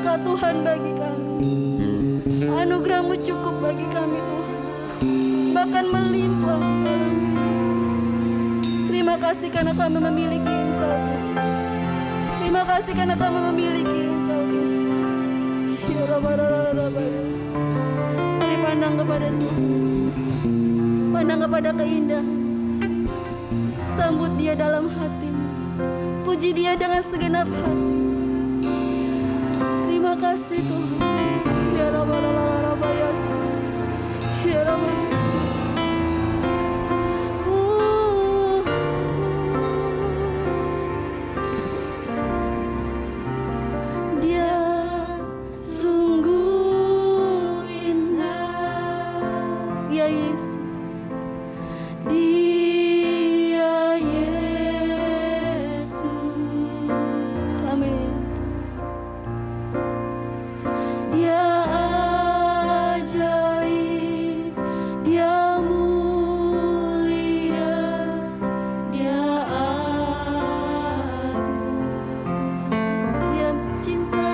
berkat Tuhan bagi kami. Anugerah-Mu cukup bagi kami Tuhan, bahkan melimpah. Terima kasih karena kami memiliki Engkau. Terima kasih karena kami memiliki Engkau. Mari pandang kepada Tuhan, pandang kepada keindahan. Sambut Dia dalam hatimu, puji Dia dengan segenap hati. Terima kasih Tuhan. Ya Rabbal Alamin. Ya Rabbal. Dia sungguh indah, ya Yesus. Dia Yesus. Amin. Dia ajaib, Dia mulia, Dia agung, Dia cinta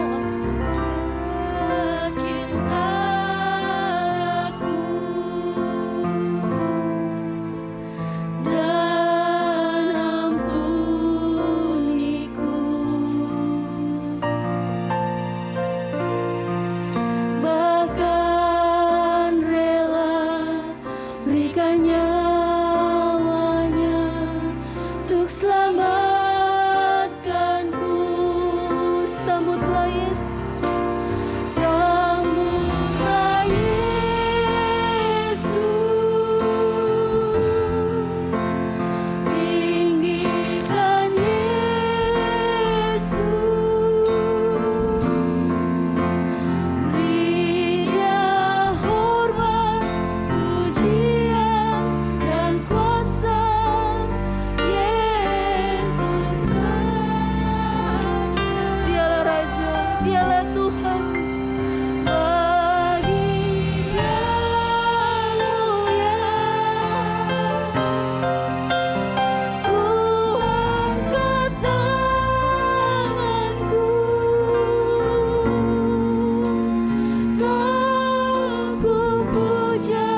aku dan ampuniku, bahkan rela berikan nyawanya untuk selamatkanku. Sambutlah Yesus, sambutlah Yesus, tinggikan Yesus, beri Dia hormat, pujian dan kuasa. Yesus Raja, Dialah Raja, Dialah Tuhan. Bagi yang mulia, ku angkat tanganku, kau ku puja,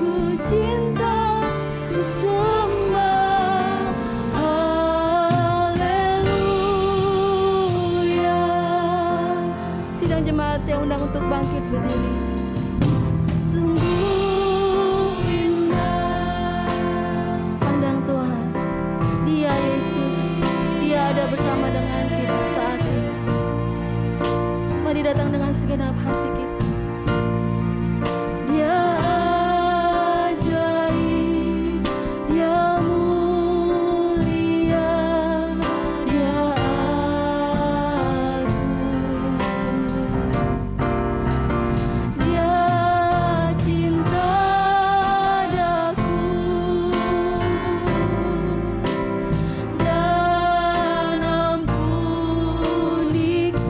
ku cinta, ku sembah. Haleluya. Sidang jemaat saya undang untuk bangkit berdiri. Sungguh indah, pandang Tuhan. Dia Yesus, Dia ada bersama dengan kita saat ini. Mari datang dengan segenap hati kita. Dia ajaib, Dia mulia, Dia agung, Dia cinta daku dan ampuniku,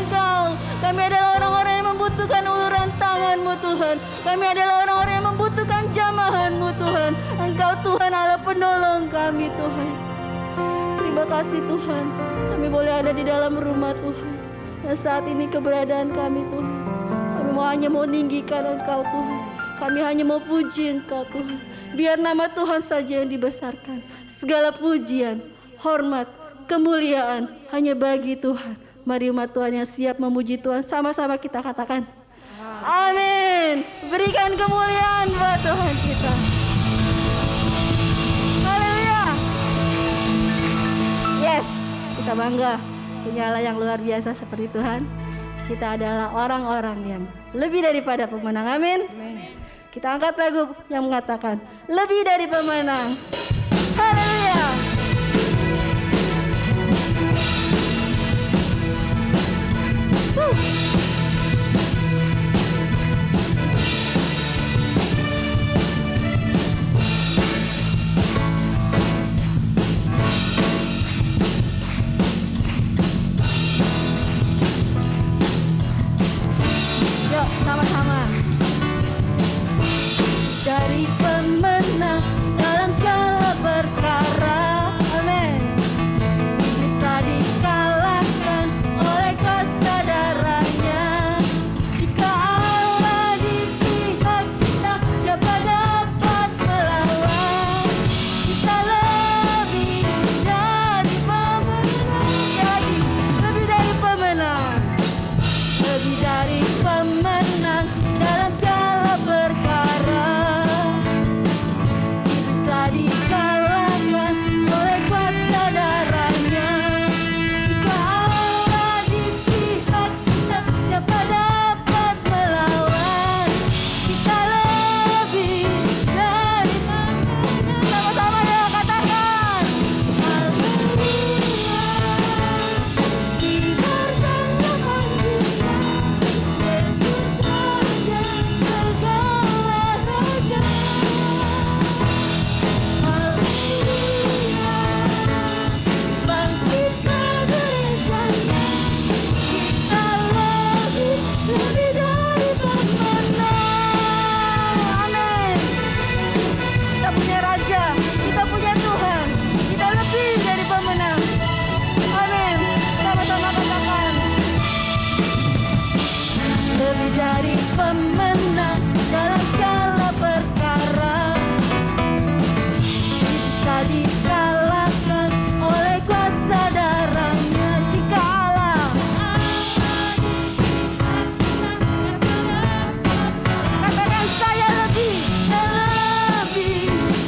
Engkau. Kami adalah orang-orang yang membutuhkan uluran tangan-Mu Tuhan. Kami adalah orang-orang yang membutuhkan jamahan-Mu Tuhan. Engkau Tuhan Allah penolong kami Tuhan. Terima kasih Tuhan, kami boleh ada di dalam rumah Tuhan. Dan saat ini keberadaan kami Tuhan, kami hanya mau meninggikan Engkau Tuhan. Kami hanya mau puji Engkau Tuhan. Biar nama Tuhan saja yang dibesarkan. Segala pujian, hormat, kemuliaan hanya bagi Tuhan. Mari umat Tuhan yang siap memuji Tuhan, sama-sama kita katakan amin. Berikan kemuliaan buat Tuhan kita. Haleluya. Yes, kita bangga punya Allah yang luar biasa seperti Tuhan. Kita adalah orang-orang yang lebih daripada pemenang. Amin. Kita angkat lagu yang mengatakan lebih dari pemenang. Haleluya. Yuk sama-sama. Dari pemenang dalam segala perkara. Amin. Bisa dikalahkan oleh kesadarannya. Jika Allah di pihak kita, siapa dapat melawan? Kita lebih dari pemenang. Jadi lebih dari pemenang. Lebih dari pemenang dalam segala perkara. Bisa dikalahkan oleh kuasa darahnya. Jika Allah di pihak kita, siapa dapat melawan? Kita lebih dari pemenang. Sama-sama ya katakan haleluya. Diberkatikan kita, Yesus Raja segala raja. Haleluya. Bangkitkan gerejanya. Kita lebih dari pemenang. Amin. Kita punya Raja, kita punya Tuhan. Kita lebih dari pemenang. Amin. Sama-sama katakan lebih dari pemenang dalam segala perkara. Bisa dikalahkan oleh kuasa darahnya. Jika Allah katakan saya lebih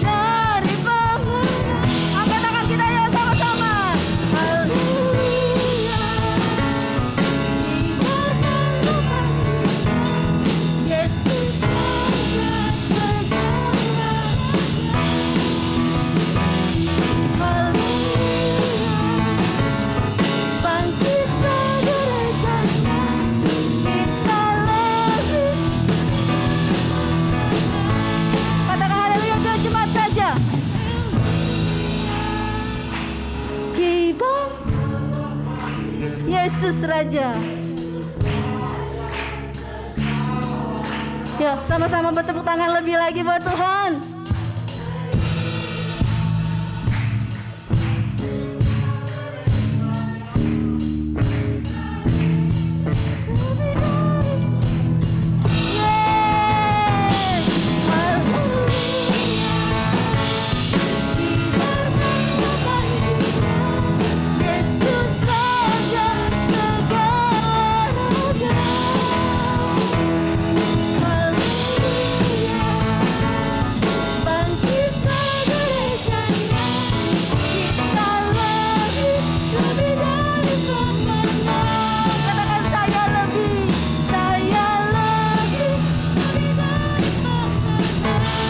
dari pemenang. Angkat tangan kita ya sama-sama. Haleluya. Yesus Raja segala. Haleluya. Bangkitkan gerejanya. Kita lebih. Katakan haleluya ke jemaat saja. Kibang Yesus Raja. Yuk sama-sama bertepuk tangan lebih lagi buat Tuhan. Yeay. Haleluya. Diberkatikan kita, Yesus Raja segala raja. Haleluya. Bangkitkan gerejanya. Kita lebih dari pemenang. Katakan saya lebih dari pemenang.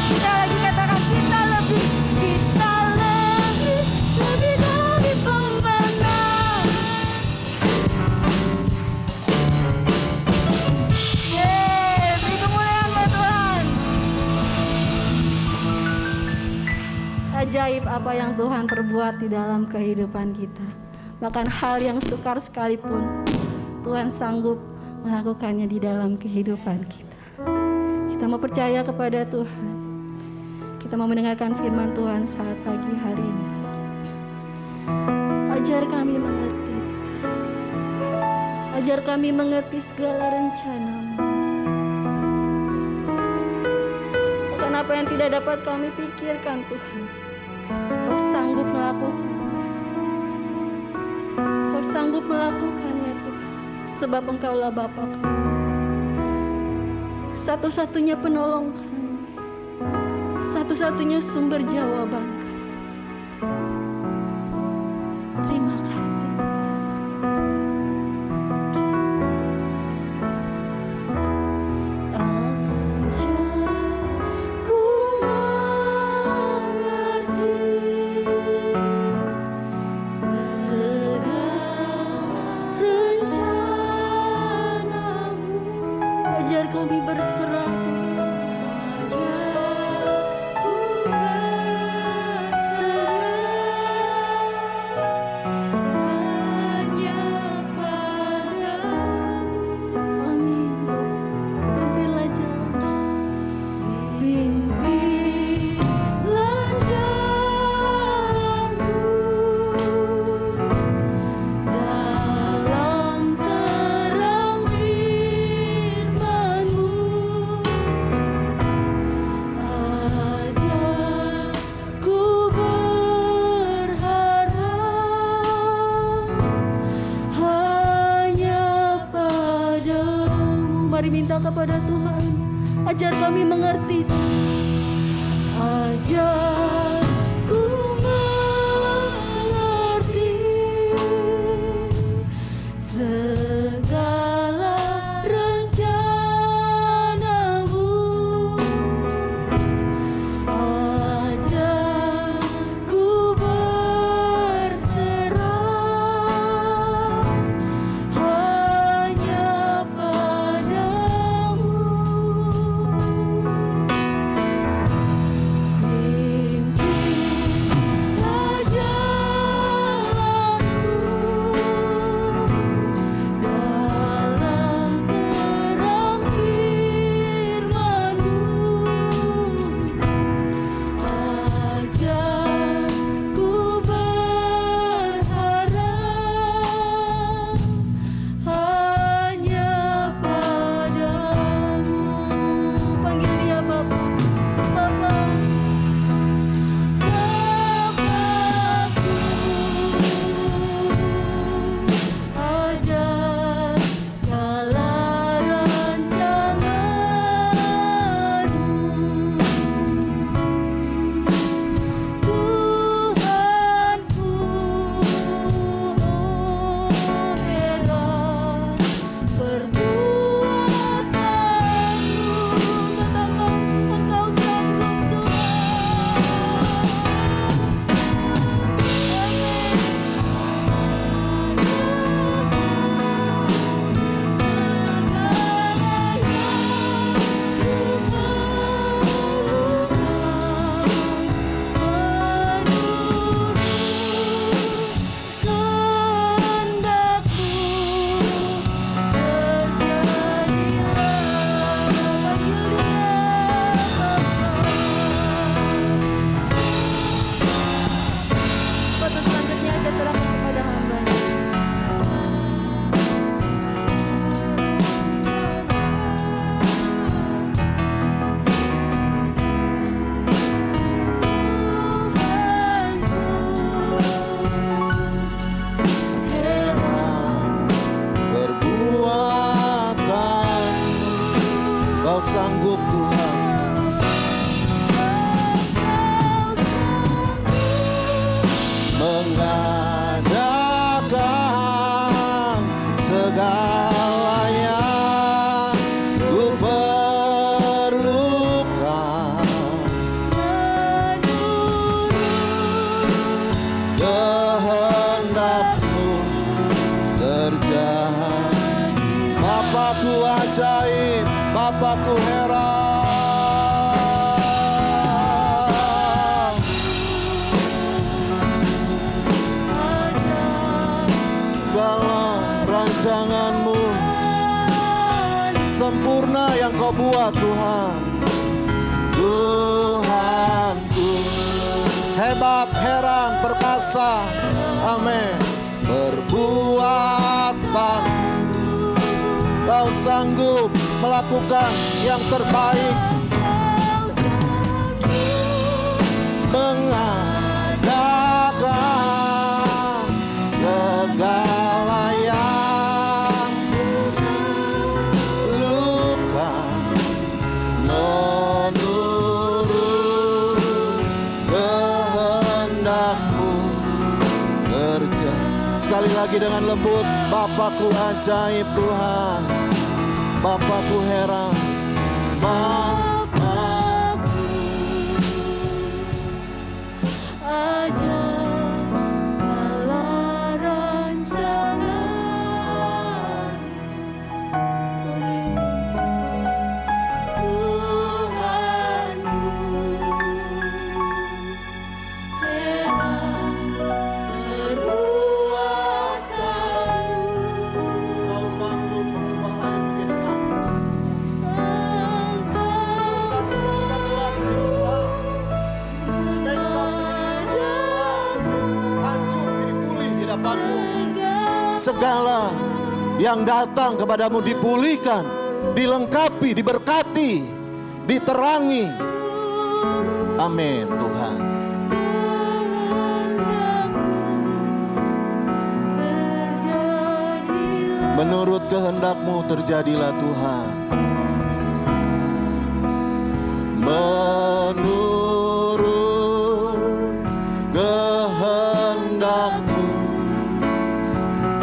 Kita lagi katakan kita lebih dari pemenang. Yeay, beri kemuliaan buat Tuhan. Ajaib apa yang Tuhan perbuat di dalam kehidupan kita. Bahkan hal yang sukar sekalipun Tuhan sanggup melakukannya di dalam kehidupan kita. Kita mau percaya kepada Tuhan. Kita mau mendengarkan firman Tuhan saat pagi hari ini. Ajar kami mengerti, ajar kami mengerti segala rencana-Mu. Bukan apa yang tidak dapat kami pikirkan, Tuhan. Kau sanggup melakukan. Kau sanggup melakukannya, Tuhan. Sebab Engkaulah Bapa kami, satu-satunya penolong kami, satu-satunya sumber jawaban kami. Terima kasih, kami berserah. Mari minta kepada Tuhan, ajar kami mengerti. Ajar ku mengerti segala rencana-Mu. Ajar ku berserah hanya Kau sanggup Tuhan, mengadakan segalanya ku perlukan. Kehendak-Mu terjadi. Bapakku ajaib, Bapakku heran. Segala rancangan-Mu sempurna yang kau buat Tuhan. Tuhanku hebat, heran, perkasa. Amin. Berbuat banyak, kau sanggup melakukan yang terbaik. Mengadakan segala yang luka menurut kehendakmu kerja. Sekali lagi dengan lembut, Bapakku ajaib Tuhan, Bapakku heran, segala yang datang kepadamu dipulihkan, dilengkapi, diberkati, diterangi. Amin Tuhan. Menurut kehendak-Mu terjadilah Tuhan. Menurut kehendak-Mu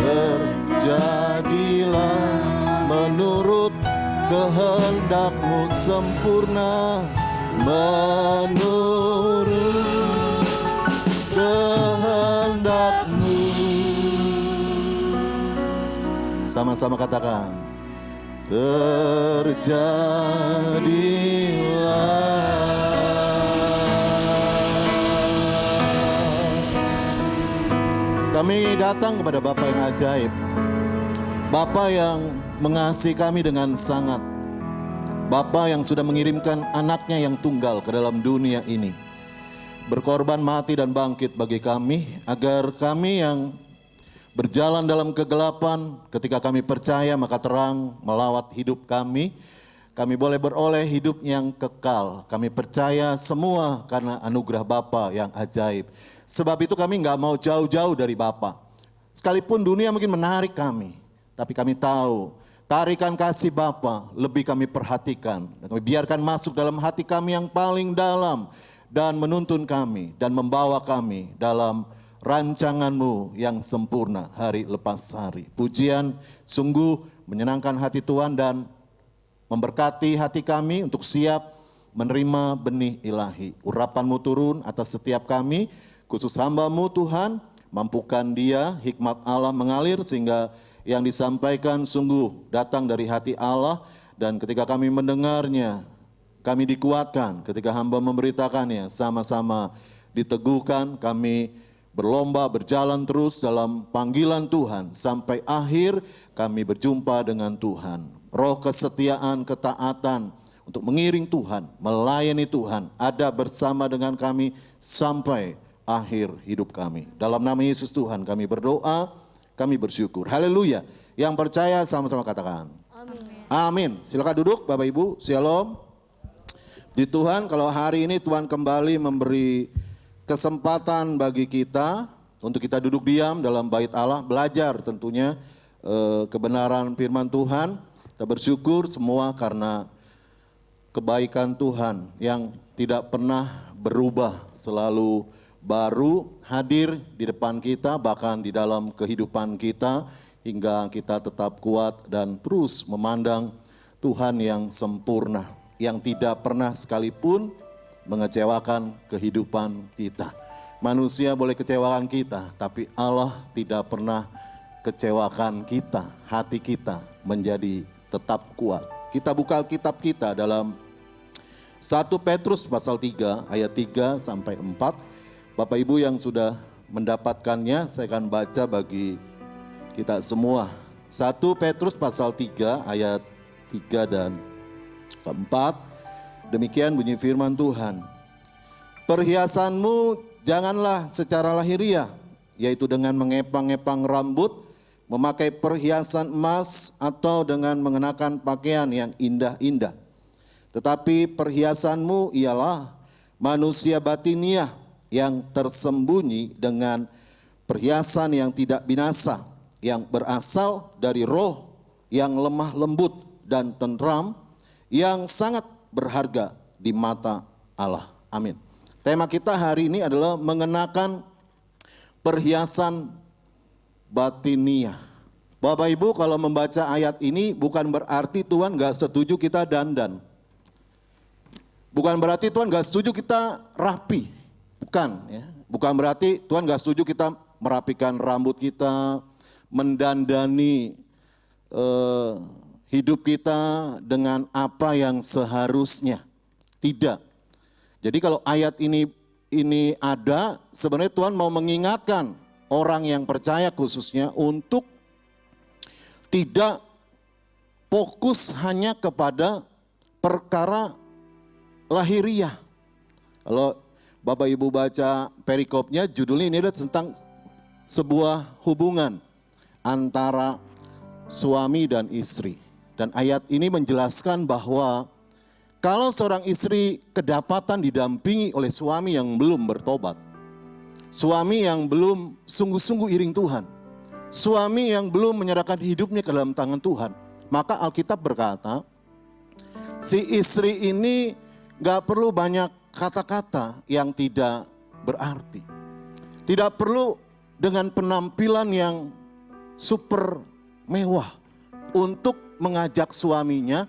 terjadilah, menurut kehendak-Mu sempurna, menurut kehendak-Mu. Sama-sama katakan, terjadilah. Kami datang kepada Bapa yang ajaib, Bapa yang mengasihi kami dengan sangat, Bapa yang sudah mengirimkan anaknya yang tunggal ke dalam dunia ini, berkorban mati dan bangkit bagi kami, agar kami yang berjalan dalam kegelapan, ketika kami percaya maka terang melawat hidup kami. Kami boleh beroleh hidup yang kekal. Kami percaya semua karena anugerah Bapa yang ajaib. Sebab itu kami nggak mau jauh-jauh dari Bapa. Sekalipun dunia mungkin menarik kami, tapi kami tahu tarikan kasih Bapa lebih kami perhatikan. Dan kami biarkan masuk dalam hati kami yang paling dalam dan menuntun kami dan membawa kami dalam rancangan-Mu yang sempurna hari lepas hari. Pujian sungguh menyenangkan hati Tuhan dan memberkati hati kami untuk siap menerima benih ilahi. Urapan-Mu turun atas setiap kami, khusus hamba-Mu Tuhan, mampukan dia hikmat Allah mengalir sehingga yang disampaikan sungguh datang dari hati Allah, dan ketika kami mendengarnya, kami dikuatkan, ketika hamba memberitakannya, sama-sama diteguhkan, kami berlomba berjalan terus dalam panggilan Tuhan sampai akhir kami berjumpa dengan Tuhan. Roh kesetiaan, ketaatan untuk mengiring Tuhan, melayani Tuhan ada bersama dengan kami sampai akhir hidup kami. Dalam nama Yesus Tuhan kami berdoa, kami bersyukur. Haleluya. Yang percaya sama-sama katakan amin. Amin. Silakan duduk Bapak Ibu. Shalom. Di Tuhan, kalau hari ini Tuhan kembali memberi kesempatan bagi kita untuk kita duduk diam dalam bait Allah, belajar tentunya kebenaran firman Tuhan. Kita bersyukur semua karena kebaikan Tuhan yang tidak pernah berubah, selalu baru hadir di depan kita, bahkan di dalam kehidupan kita, hingga kita tetap kuat dan terus memandang Tuhan yang sempurna, yang tidak pernah sekalipun mengecewakan kehidupan kita. Manusia boleh kecewakan kita, tapi Allah tidak pernah kecewakan kita. Hati kita menjadi tetap kuat. Kita buka Alkitab kita dalam 1 Petrus pasal 3 ayat 3 sampai 4. Bapak Ibu yang sudah mendapatkannya, saya akan baca bagi kita semua. 1 Petrus pasal 3 ayat 3 dan keempat. Demikian bunyi firman Tuhan. Perhiasanmu janganlah secara lahiriah, yaitu dengan mengepang-epang rambut, memakai perhiasan emas, atau dengan mengenakan pakaian yang indah-indah. Tetapi perhiasanmu ialah manusia batiniah yang tersembunyi dengan perhiasan yang tidak binasa, yang berasal dari roh yang lemah lembut dan tentram, yang sangat berharga di mata Allah. Amin. Tema kita hari ini adalah mengenakan perhiasan batiniah. Bapak Ibu, kalau membaca ayat ini bukan berarti Tuhan gak setuju kita dandan. Bukan berarti Tuhan gak setuju kita rapi. Bukan ya. Bukan berarti Tuhan gak setuju kita merapikan rambut kita, mendandani hidup kita dengan apa yang seharusnya. Tidak. Jadi kalau ayat ini ada, sebenarnya Tuhan mau mengingatkan orang yang percaya khususnya untuk tidak fokus hanya kepada perkara lahiriah. Kalau Bapak Ibu baca perikopnya, judulnya ini adalah tentang sebuah hubungan antara suami dan istri. Dan ayat ini menjelaskan bahwa kalau seorang istri kedapatan didampingi oleh suami yang belum bertobat, suami yang belum sungguh-sungguh iring Tuhan, suami yang belum menyerahkan hidupnya ke dalam tangan Tuhan, maka Alkitab berkata, si istri ini gak perlu banyak kata-kata yang tidak berarti. Tidak perlu dengan penampilan yang super mewah untuk mengajak suaminya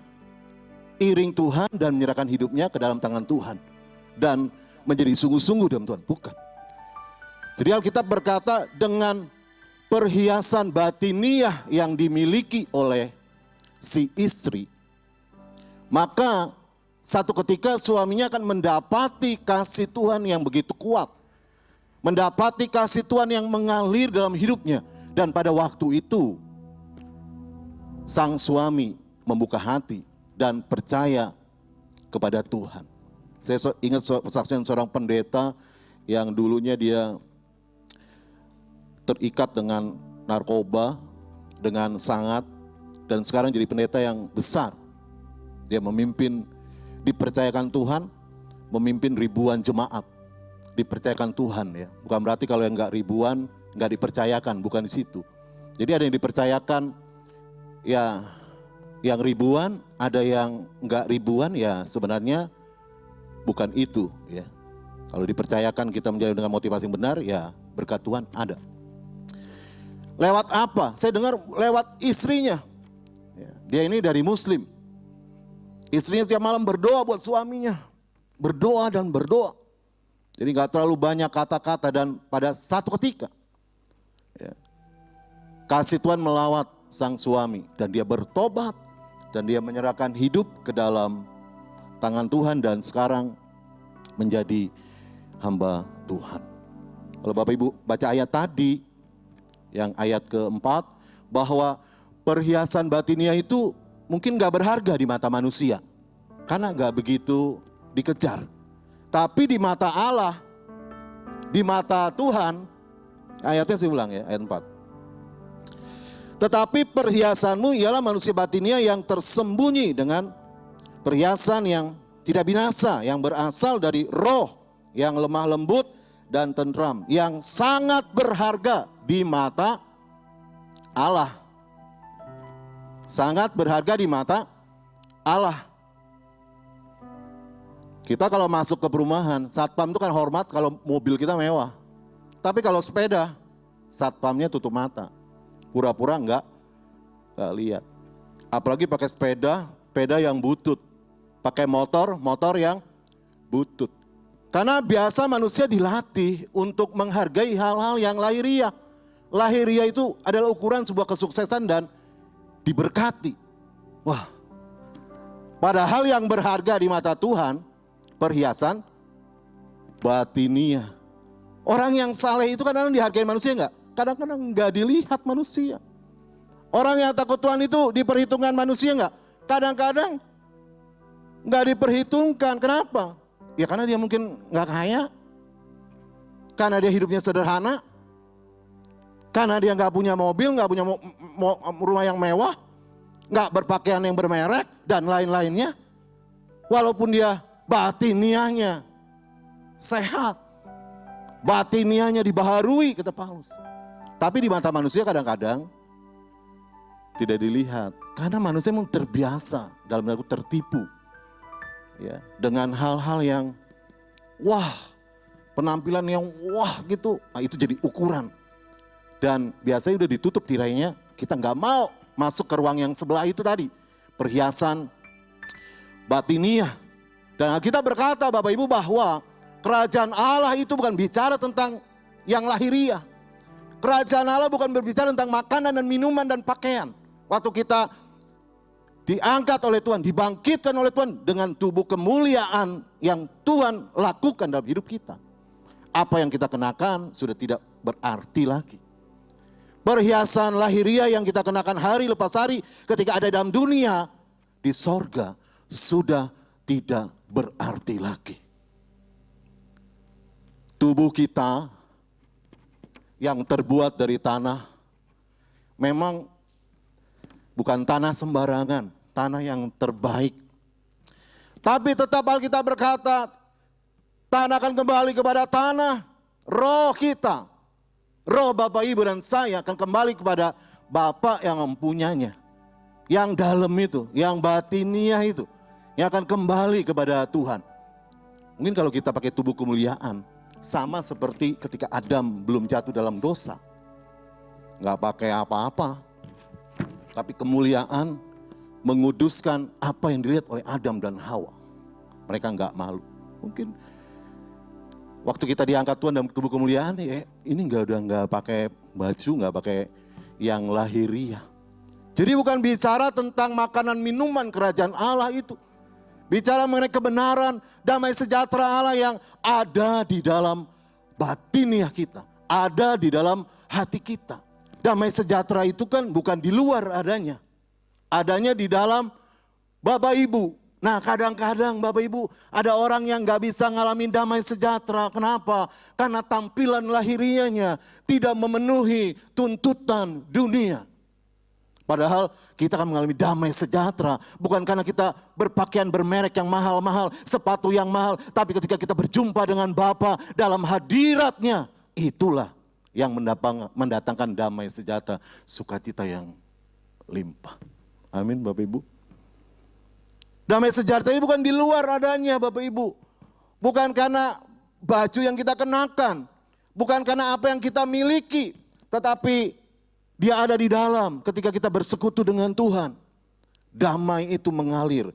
iring Tuhan dan menyerahkan hidupnya ke dalam tangan Tuhan. Dan menjadi sungguh-sungguh dalam Tuhan. Bukan. Jadi Alkitab berkata dengan perhiasan batiniah yang dimiliki oleh si istri, maka satu ketika suaminya akan mendapati kasih Tuhan yang begitu kuat. Mendapati kasih Tuhan yang mengalir dalam hidupnya. Dan pada waktu itu sang suami membuka hati dan percaya kepada Tuhan. Saya ingat kesaksian seorang pendeta yang dulunya dia terikat dengan narkoba dengan sangat, dan sekarang jadi pendeta yang besar. Dia memimpin, dipercayakan Tuhan, memimpin ribuan jemaat, dipercayakan Tuhan ya. Bukan berarti kalau yang enggak ribuan enggak dipercayakan, bukan di situ. Jadi ada yang dipercayakan ya yang ribuan, ada yang enggak ribuan, ya sebenarnya bukan itu ya. Kalau dipercayakan kita menjadi dengan motivasi yang benar, ya berkat Tuhan ada. Lewat apa? Saya dengar lewat istrinya. Ya, dia ini dari Muslim. Istrinya setiap malam berdoa buat suaminya. Berdoa dan berdoa. Jadi gak terlalu banyak kata-kata, dan pada satu ketika ya, kasih Tuhan melawat sang suami. Dan dia bertobat. Dan dia menyerahkan hidup ke dalam tangan Tuhan dan sekarang menjadi hamba Tuhan. Kalau Bapak Ibu baca ayat tadi, yang ayat keempat, bahwa perhiasan batiniah itu mungkin gak berharga di mata manusia. Karena gak begitu dikejar. Tapi di mata Allah, di mata Tuhan, ayatnya saya ulang ya, ayat 4. Tetapi perhiasanmu ialah manusia batiniah yang tersembunyi dengan perhiasan yang tidak binasa, yang berasal dari roh yang lemah lembut dan tentram, yang sangat berharga di mata Allah. Sangat berharga di mata Allah. Kita kalau masuk ke perumahan, satpam itu kan hormat kalau mobil kita mewah. Tapi kalau sepeda, satpamnya tutup mata. Pura-pura enggak lihat. Apalagi pakai sepeda yang butut. Pakai motor yang butut. Karena biasa manusia dilatih untuk menghargai hal-hal yang lahiriah. Lahiriah itu adalah ukuran sebuah kesuksesan dan diberkati. Wah, padahal yang berharga di mata Tuhan, perhiasan batiniah. Orang yang saleh itu kadang-kadang dihargai manusia enggak? Kadang-kadang enggak dilihat manusia. Orang yang takut Tuhan itu diperhitungkan manusia enggak? kadang-kadang nggak diperhitungkan. Kenapa? Ya karena dia mungkin nggak kaya, karena dia hidupnya sederhana, karena dia nggak punya mobil, nggak punya rumah yang mewah, nggak berpakaian yang bermerek, dan lain-lainnya. Walaupun dia batiniahnya sehat, batiniahnya dibaharui, kata Paulus. Tapi di mata manusia kadang-kadang tidak dilihat. Karena manusia memang terbiasa, dalam arti tertipu. Ya, dengan hal-hal yang wah, penampilan yang wah gitu. Nah, itu jadi ukuran. Dan biasanya udah ditutup tirainya, kita nggak mau masuk ke ruang yang sebelah itu tadi. Perhiasan batiniah. Dan kita berkata Bapak Ibu bahwa kerajaan Allah itu bukan bicara tentang yang lahiriah. Kerajaan Allah bukan berbicara tentang makanan dan minuman dan pakaian. Waktu kita diangkat oleh Tuhan, dibangkitkan oleh Tuhan dengan tubuh kemuliaan yang Tuhan lakukan dalam hidup kita. Apa yang kita kenakan sudah tidak berarti lagi. Perhiasan lahiriah yang kita kenakan hari lepas hari ketika ada dalam dunia, di sorga sudah tidak berarti lagi. Tubuh kita yang terbuat dari tanah memang bukan tanah sembarangan, tanah yang terbaik. Tapi tetap Alkitab berkata, tanah akan kembali kepada tanah, roh kita, roh Bapak Ibu dan saya akan kembali kepada Bapa yang mempunyainya. Yang dalam itu, yang batiniah itu, yang akan kembali kepada Tuhan. Mungkin kalau kita pakai tubuh kemuliaan, sama seperti ketika Adam belum jatuh dalam dosa. Nggak pakai apa-apa. Tapi kemuliaan menguduskan apa yang dilihat oleh Adam dan Hawa. Mereka nggak malu. Mungkin waktu kita diangkat Tuhan dalam tubuh kemuliaan, ini nggak pakai baju, nggak pakai yang lahiriah. Jadi bukan bicara tentang makanan minuman kerajaan Allah itu. Bicara mengenai kebenaran, damai sejahtera Allah yang ada di dalam batiniah kita. Ada di dalam hati kita. Damai sejahtera itu kan bukan di luar adanya. Adanya di dalam Bapak Ibu. Nah kadang-kadang Bapak Ibu ada orang yang gak bisa ngalamin damai sejahtera. Kenapa? Karena tampilan lahiriahnya tidak memenuhi tuntutan dunia. Padahal kita akan mengalami damai sejahtera. Bukan karena kita berpakaian bermerek yang mahal-mahal, sepatu yang mahal. Tapi ketika kita berjumpa dengan Bapa dalam hadiratnya, itulah yang mendatangkan damai sejahtera, sukacita yang limpah. Amin Bapak Ibu. Damai sejahtera itu bukan di luar adanya Bapak Ibu. Bukan karena baju yang kita kenakan. Bukan karena apa yang kita miliki. Tetapi dia ada di dalam ketika kita bersekutu dengan Tuhan. Damai itu mengalir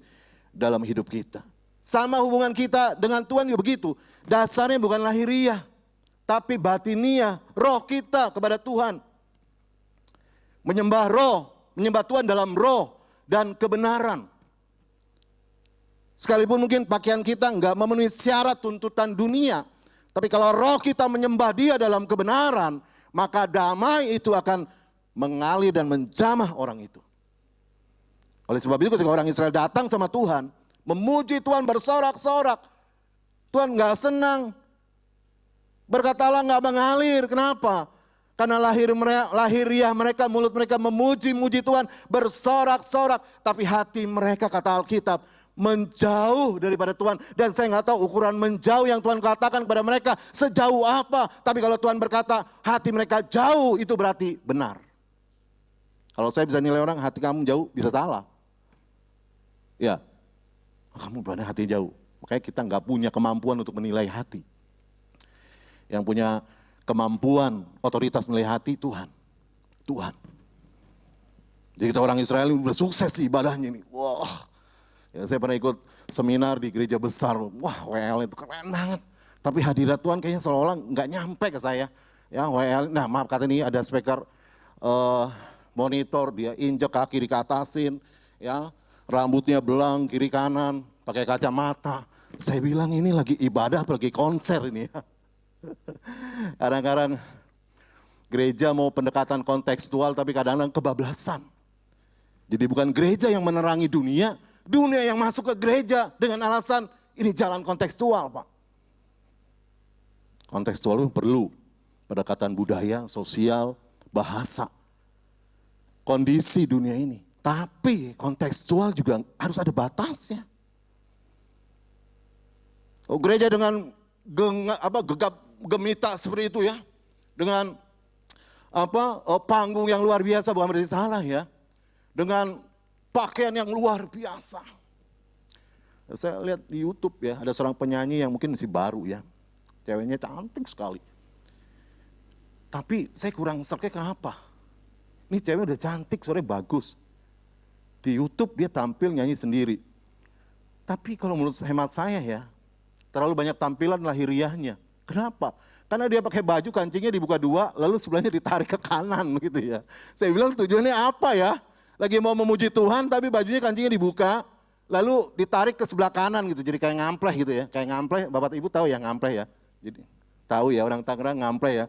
dalam hidup kita. Sama hubungan kita dengan Tuhan juga begitu. Dasarnya bukan lahiriah, tapi batiniah, roh kita kepada Tuhan. Menyembah roh, menyembah Tuhan dalam roh dan kebenaran. Sekalipun mungkin pakaian kita enggak memenuhi syarat tuntutan dunia. Tapi kalau roh kita menyembah Dia dalam kebenaran, maka damai itu akan mengalir dan menjamah orang itu. Oleh sebab itu ketika orang Israel datang sama Tuhan, memuji Tuhan bersorak-sorak, Tuhan gak senang. Berkatalah gak mengalir, kenapa? Karena lahiriah mereka, mulut mereka memuji-muji Tuhan, bersorak-sorak. Tapi hati mereka, kata Alkitab, menjauh daripada Tuhan. Dan saya gak tahu ukuran menjauh yang Tuhan katakan kepada mereka sejauh apa. Tapi kalau Tuhan berkata hati mereka jauh, itu berarti benar. Kalau saya bisa nilai orang, hati kamu jauh, bisa salah. Ya, kamu berani hati jauh. Makanya kita nggak punya kemampuan untuk menilai hati. Yang punya kemampuan, otoritas menilai hati, Tuhan. Tuhan. Jadi kita orang Israel udah sukses sih ibadahnya ini. Wah, ya saya pernah ikut seminar di gereja besar. Wah, WL itu keren banget. Tapi hadirat Tuhan kayaknya seolah-olah nggak nyampe ke saya. Ya, WL, nah maaf kata ini ada speaker monitor, dia injek kaki dikatasin, ya, rambutnya belang kiri kanan, pakai kacamata. Saya bilang ini lagi ibadah, lagi konser ini ya. Kadang-kadang gereja mau pendekatan kontekstual, tapi kadang-kadang kebablasan. Jadi bukan gereja yang menerangi dunia, dunia yang masuk ke gereja dengan alasan ini jalan kontekstual, Pak. Kontekstual itu perlu pendekatan budaya, sosial, bahasa, kondisi dunia ini. Tapi kontekstual juga harus ada batasnya. Oh, gereja dengan gegap gemita seperti itu ya, dengan panggung yang luar biasa, bukan berarti salah ya, dengan pakaian yang luar biasa. Saya lihat di YouTube ya, ada seorang penyanyi yang mungkin masih baru ya, ceweknya cantik sekali. Tapi saya kurang serke kenapa? Ini cewek udah cantik, suaranya bagus. Di YouTube dia tampil nyanyi sendiri. Tapi kalau menurut hemat saya ya, terlalu banyak tampilan lahiriahnya. Kenapa? Karena dia pakai baju kancingnya dibuka dua, lalu sebelahnya ditarik ke kanan gitu ya. Saya bilang tujuannya apa ya? Lagi mau memuji Tuhan tapi bajunya kancingnya dibuka, lalu ditarik ke sebelah kanan gitu. Jadi kayak ngampleh gitu ya. Kayak ngampleh, Bapak Ibu tahu ya ngampleh ya. Jadi tahu ya orang Tangerang ngampleh ya.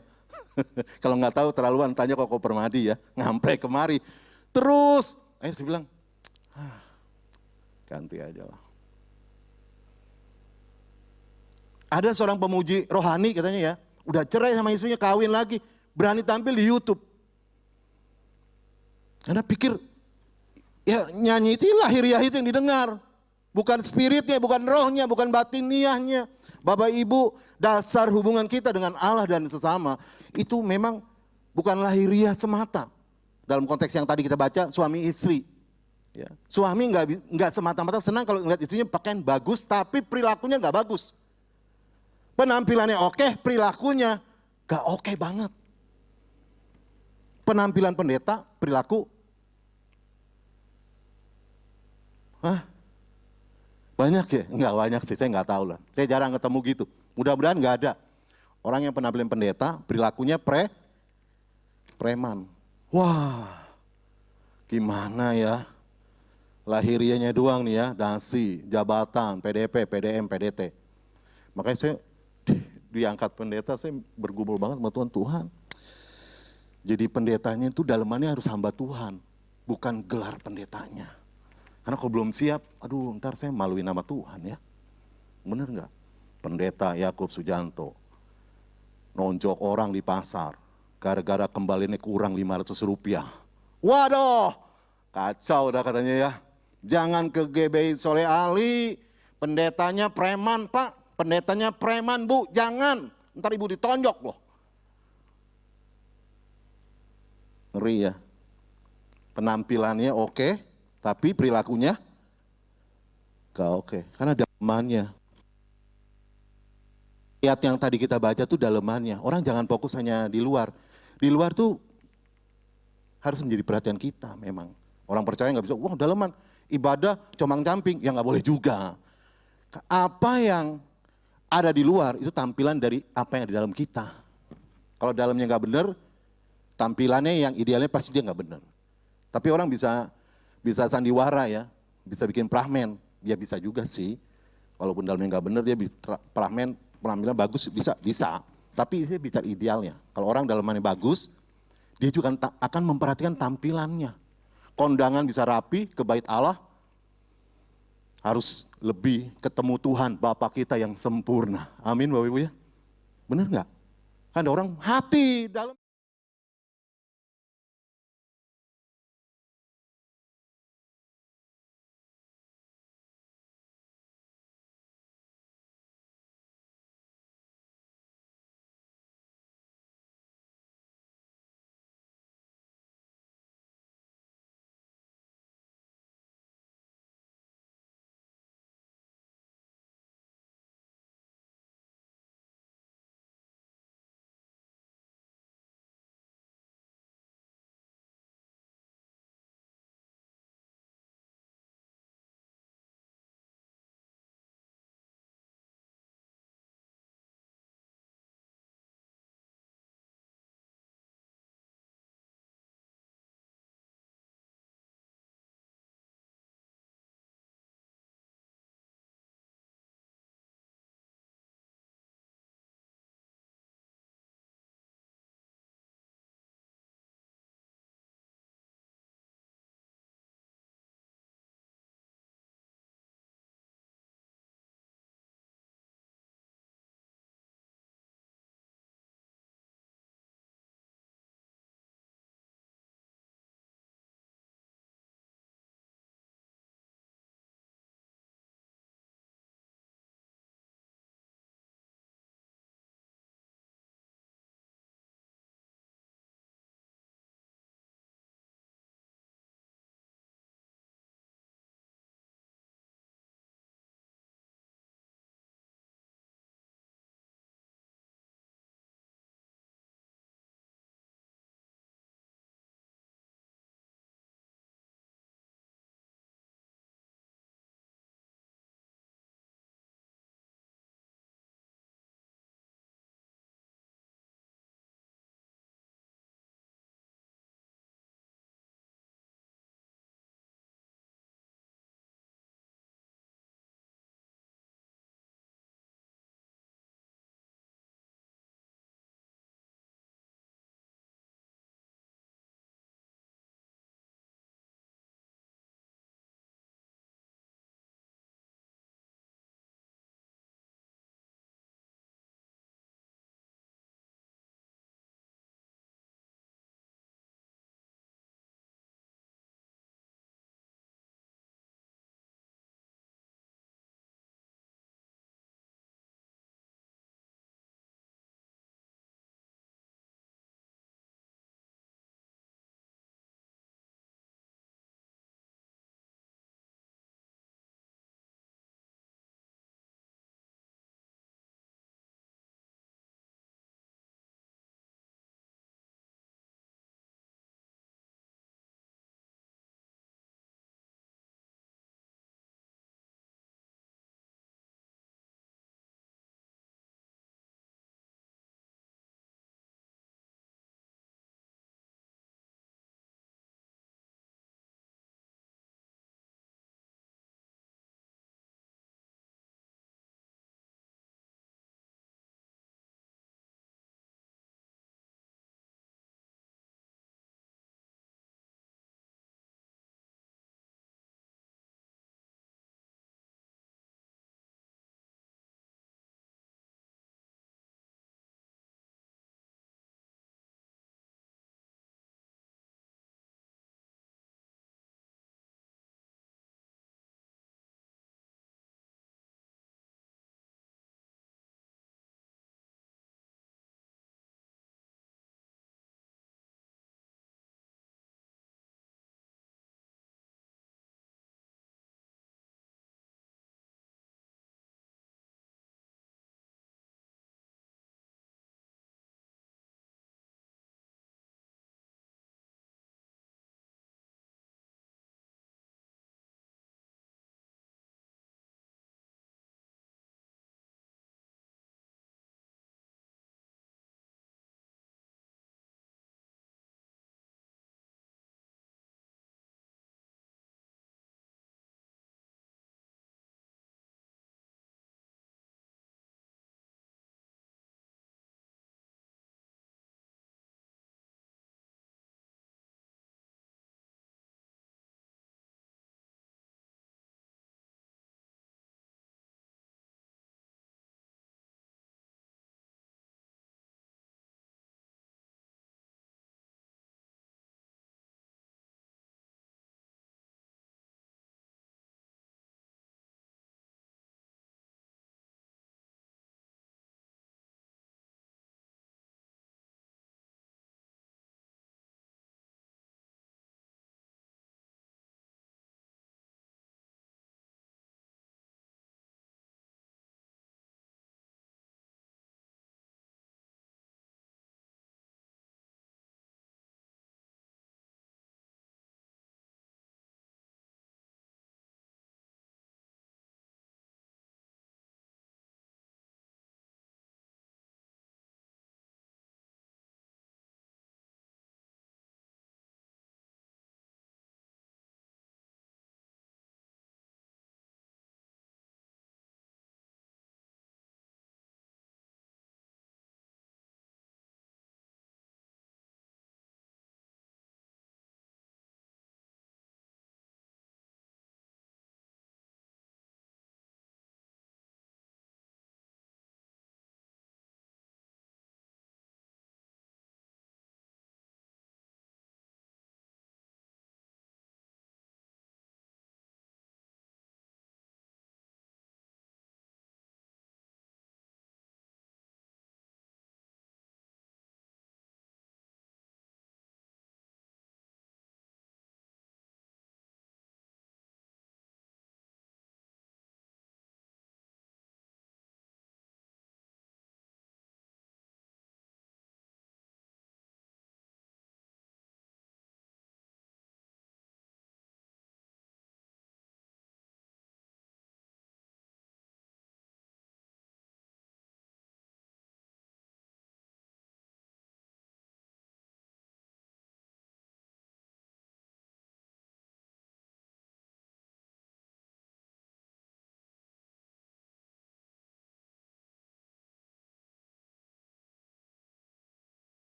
Kalau nggak tahu terlaluan tanya Koko Permadi ya. Ngampleh kemari. Terus, saya bilang, ganti aja lah. Ada seorang pemuji rohani katanya ya, udah cerai sama istrinya, kawin lagi, berani tampil di YouTube. Karena pikir, ya nyanyi itu lahiriah itu yang didengar. Bukan spiritnya, bukan rohnya, bukan batiniahnya. Bapak Ibu, dasar hubungan kita dengan Allah dan sesama, itu memang bukan lahiriah semata. Dalam konteks yang tadi kita baca, suami istri. Ya. Suami nggak semata-mata senang kalau ngeliat istrinya pakaian bagus, tapi perilakunya nggak bagus. Penampilannya oke, perilakunya gak oke banget. Penampilan pendeta, perilaku. Banyak ya? Enggak banyak sih, saya nggak tahu lah. Saya jarang ketemu gitu. Mudah-mudahan nggak ada. Orang yang penampilan pendeta, perilakunya preman. Wah, gimana ya? Lahirianya doang nih ya, dasi, jabatan, PDP, PDM, PDT. Makanya saya diangkat pendeta, saya bergumul banget sama Tuhan. Jadi pendetanya itu dalamannya harus hamba Tuhan, bukan gelar pendetanya. Karena kalau belum siap, aduh ntar saya maluin nama Tuhan ya. Bener nggak? Pendeta Yakub Sujanto, nonjok orang di pasar, gara-gara kembalinya kurang 500 rupiah. Waduh, kacau dah katanya ya. Jangan ke GBI Soleh Ali, pendetanya preman Pak. Pendetanya preman Bu, jangan. Ntar ibu ditonjok loh. Ngeri ya. Penampilannya oke, tapi perilakunya gak oke. Karena dalemannya. Ayat yang tadi kita baca tuh dalemannya. Orang jangan fokus hanya di luar. Di luar tuh harus menjadi perhatian kita memang. Orang percaya gak bisa, wah daleman. Ibadah comang camping, ya gak boleh juga. Apa yang ada di luar itu tampilan dari apa yang ada di dalam kita. Kalau dalamnya nggak benar, tampilannya yang idealnya pasti dia nggak benar. Tapi orang bisa sandiwara ya, bisa bikin pramen, ya bisa juga sih. Walaupun dalamnya nggak benar, dia pramen, penampilan bagus bisa. Tapi dia bicara idealnya. Kalau orang dalamannya bagus, dia juga akan memperhatikan tampilannya. Kondangan bisa rapi ke bait Allah, harus lebih ketemu Tuhan, Bapa kita yang sempurna. Amin Bapak Ibu ya. Benar nggak? Kan ada orang hati dalam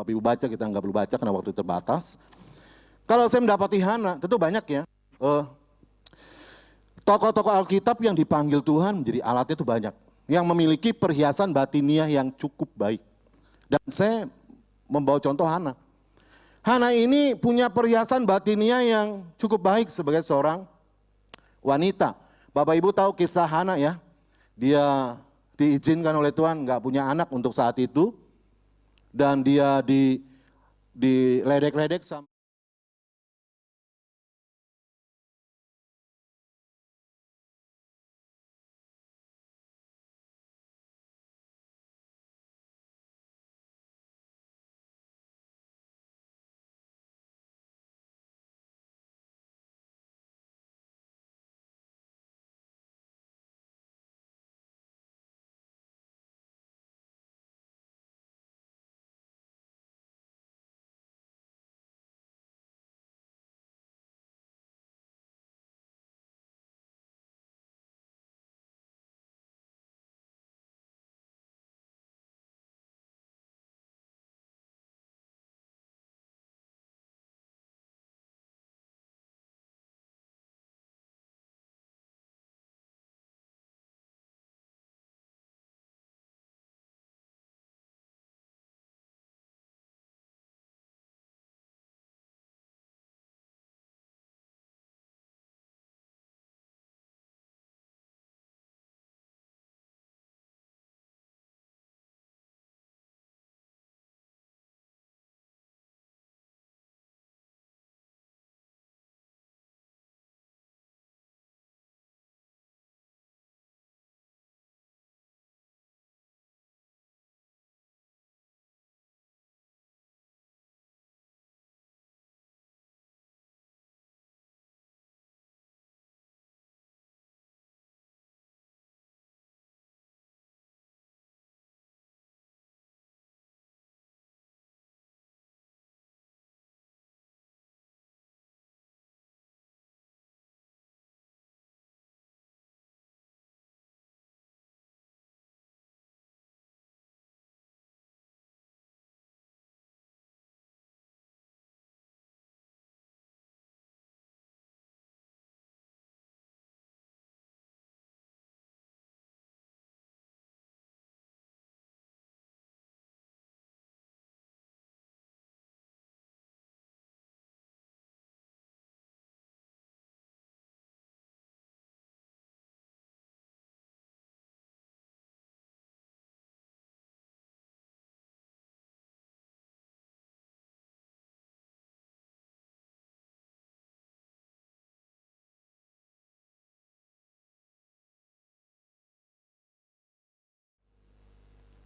Bapak Ibu baca, kita nggak perlu baca karena waktu terbatas. Kalau saya mendapati Hana, tentu banyak ya. Tokoh-tokoh Alkitab yang dipanggil Tuhan menjadi alatnya itu banyak. Yang memiliki perhiasan batiniah yang cukup baik. Dan saya membawa contoh Hana. Hana ini punya perhiasan batiniah yang cukup baik sebagai seorang wanita. Bapak Ibu tahu kisah Hana ya. Dia diizinkan oleh Tuhan nggak punya anak untuk saat itu. Dan dia diledek-ledek sama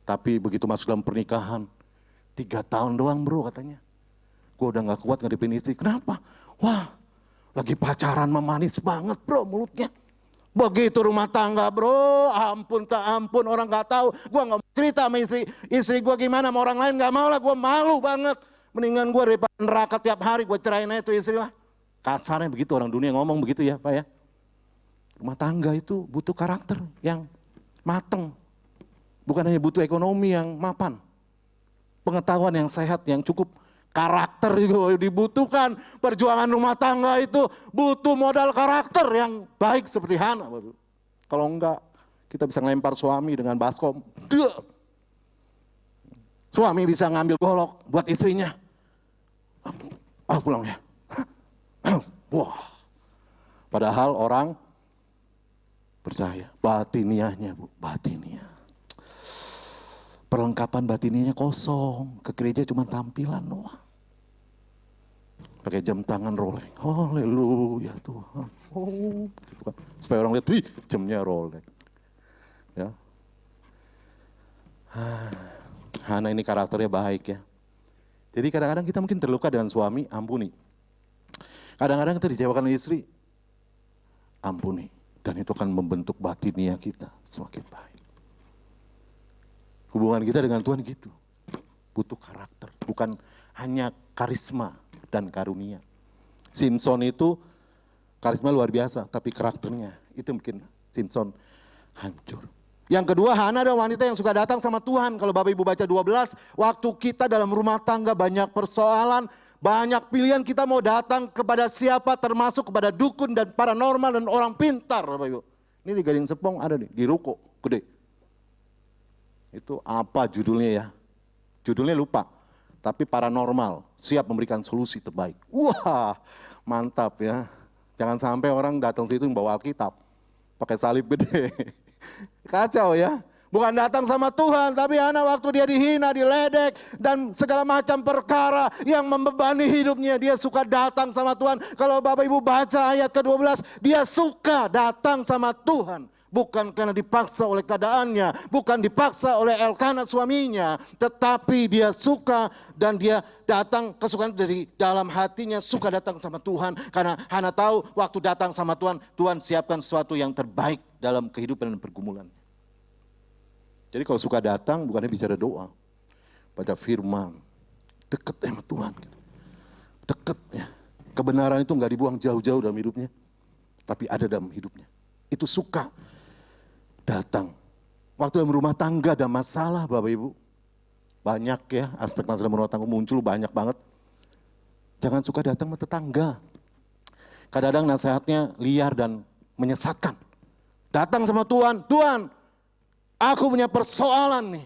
tapi begitu masuk dalam pernikahan, 3 tahun doang bro katanya. Gue udah gak kuat ngadepin istri. Kenapa? Wah, lagi pacaran memanis banget bro mulutnya. Begitu rumah tangga bro, ampun tak ampun orang gak tahu. Gue gak mau cerita sama istri gue gimana sama orang lain gak mau lah. Gue malu banget. Mendingan gue daripada neraka tiap hari gue cerain aja tuh istri lah. Kasarnya begitu orang dunia ngomong begitu ya Pak ya. Rumah tangga itu butuh karakter yang mateng. Bukan hanya butuh ekonomi yang mapan. Pengetahuan yang sehat, yang cukup. Karakter juga dibutuhkan. Perjuangan rumah tangga itu butuh modal karakter yang baik seperti Hana. Kalau enggak, kita bisa ngelempar suami dengan baskom. Suami bisa ngambil golok buat istrinya. Pulang ya. Wah. Padahal orang percaya. Batiniahnya Bu, batiniah. Perlengkapan batininya kosong, ke gereja cuma tampilan doang. Pakai jam tangan Rolex, haleluya Tuhan. Gitu kan. Supaya orang lihat, wih jamnya Rolex. Ya. Hana ini karakternya baik ya. Jadi kadang-kadang kita mungkin terluka dengan suami, ampuni. Kadang-kadang kita dijawabkan oleh istri, ampuni. Dan itu akan membentuk batinia kita semakin baik. Hubungan kita dengan Tuhan gitu. Butuh karakter. Bukan hanya karisma dan karunia. Simpson itu karisma luar biasa. Tapi karakternya itu mungkin Simpson hancur. Yang kedua, Hana adalah wanita yang suka datang sama Tuhan. Kalau Bapak Ibu baca 12, waktu kita dalam rumah tangga banyak persoalan, banyak pilihan, kita mau datang kepada siapa, termasuk kepada dukun dan paranormal dan orang pintar, Bapak Ibu. Ini di Gading Serpong ada nih, di ruko gede. Itu apa judulnya ya? Judulnya lupa. Tapi paranormal, siap memberikan solusi terbaik. Wah, mantap ya. Jangan sampai orang datang situ bawa Alkitab, pakai salib gede. Kacau ya. Bukan datang sama Tuhan, tapi Hana waktu dia dihina, diledek, dan segala macam perkara yang membebani hidupnya, dia suka datang sama Tuhan. Kalau Bapak Ibu baca ayat ke-12, dia suka datang sama Tuhan. Bukan karena dipaksa oleh keadaannya, bukan dipaksa oleh Elkana suaminya, tetapi dia suka dan dia datang, kesukaan dari dalam hatinya, suka datang sama Tuhan. Karena Hana tahu waktu datang sama Tuhan, Tuhan siapkan sesuatu yang terbaik dalam kehidupan dan pergumulan. Jadi kalau suka datang bukannya bicara doa, baca firman, deket sama Tuhan. Deket ya. Kebenaran itu nggak dibuang jauh-jauh dalam hidupnya, tapi ada dalam hidupnya. Itu suka datang. Waktu dalam rumah tangga ada masalah Bapak Ibu. Banyak ya aspek masalah rumah tangga muncul banyak banget. Jangan suka datang sama tetangga. Kadang-kadang nasihatnya liar dan menyesatkan. Datang sama Tuhan, Tuhan aku punya persoalan nih.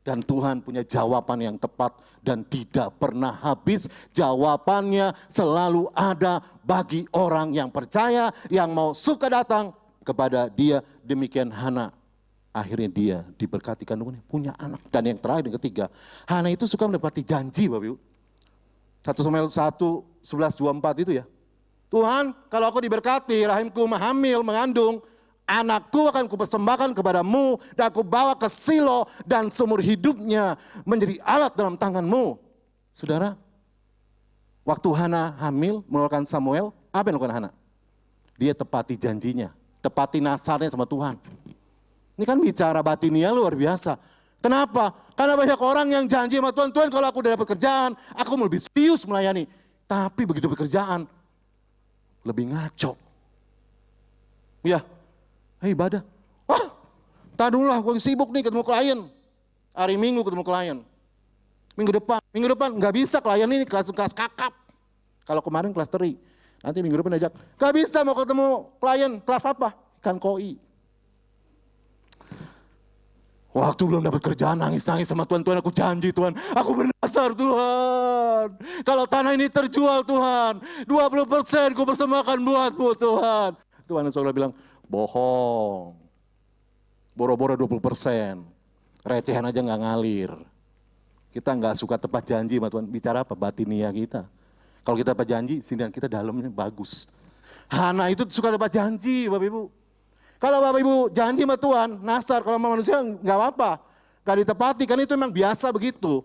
Dan Tuhan punya jawaban yang tepat dan tidak pernah habis. Jawabannya selalu ada bagi orang yang percaya, yang mau suka datang kepada dia. Demikian Hana, akhirnya dia diberkati kandungannya, punya anak. Dan yang terakhir, yang ketiga, Hana itu suka mendapati janji Bapak Ibu. 1 Samuel 1, 11, 24 itu ya. Tuhan, kalau aku diberkati, rahimku hamil, mengandung, anakku akan kupersembahkan kepadamu, dan aku bawa ke Silo, dan seumur hidupnya menjadi alat dalam tanganmu. Saudara, waktu Hana hamil, mengeluarkan Samuel, apa yang dilakukan Hana? Dia tepati janjinya, tepati nasarnya sama Tuhan. Ini kan bicara batinia luar biasa. Kenapa? Karena banyak orang yang janji sama Tuhan, Tuhan kalau aku udah dapat kerjaan, aku mau lebih serius melayani. Tapi begitu pekerjaan, lebih ngaco. Ya, ibadah. Wah, tak dulu lah, gue sibuk nih ketemu klien. Hari Minggu ketemu klien. Minggu depan nggak bisa klien ini kelas kakap. Kalau kemarin kelas teri, nanti minggu depan ajak. Nggak bisa mau ketemu klien, kelas apa? Ikan koi. Waktu belum dapat kerjaan nangis-nangis sama Tuhan, Tuhan aku janji Tuhan, aku bernasar Tuhan. Kalau tanah ini terjual Tuhan, 20% ku persembahkan buatmu Tuhan. Tuhan Yesus bilang, bohong. Boro-boro 20%. Recehan aja nggak ngalir. Kita nggak suka tepat janji sama Tuhan. Bicara apa? Batinia kita. Kalau kita tepat janji, sindiran kita dalamnya bagus. Hana itu suka tepat janji Bapak Ibu. Kalau Bapak Ibu janji sama Tuhan, nasar, kalau sama manusia nggak apa-apa. Nggak ditepati, kan itu memang biasa begitu.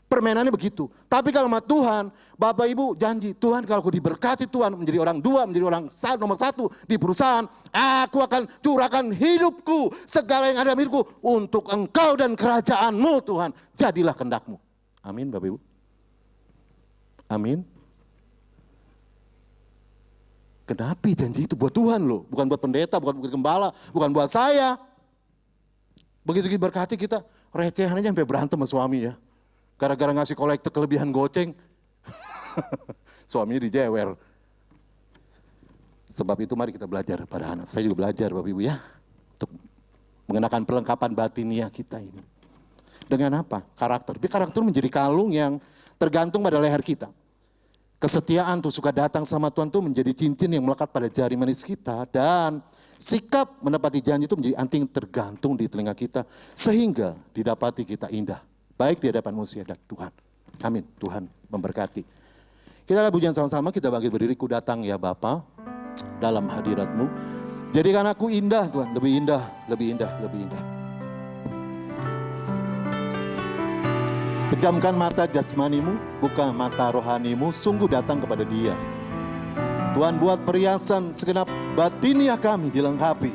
Permainannya begitu. Tapi kalau sama Tuhan, Bapak Ibu janji, Tuhan kalau aku diberkati Tuhan, menjadi orang dua, menjadi orang nomor satu di perusahaan, aku akan curahkan hidupku, segala yang ada dalam hidupku, untuk Engkau dan kerajaan-Mu Tuhan. Jadilah kehendak-Mu. Amin Bapak Ibu. Amin. Kenapa janji itu buat Tuhan loh, bukan buat pendeta, bukan buat gembala, bukan buat saya. Begitu diberkati kita, recehan aja sampai berantem sama suami ya. Gara-gara ngasih kolektor kelebihan goceng, suaminya dijewer. Sebab itu mari kita belajar pada anak. Saya juga belajar Bapak Ibu ya, untuk mengenakan perlengkapan batinia kita ini. Dengan apa? Karakter. Tapi karakter menjadi kalung yang tergantung pada leher kita. Kesetiaan tuh suka datang sama Tuhan tuh menjadi cincin yang melekat pada jari manis kita. Dan sikap menepati janji itu menjadi anting tergantung di telinga kita. Sehingga didapati kita indah. Baik di hadapan manusia dan Tuhan. Amin. Tuhan memberkati. Kita akan pujian sama-sama, kita bangkit berdiri. Ku datang ya Bapa dalam hadirat-Mu. Jadikan aku indah Tuhan. Lebih indah, lebih indah, lebih indah. Pejamkan mata jasmanimu, buka mata rohanimu, sungguh datang kepada Dia. Tuhan buat perhiasan segenap batiniah kami dilengkapi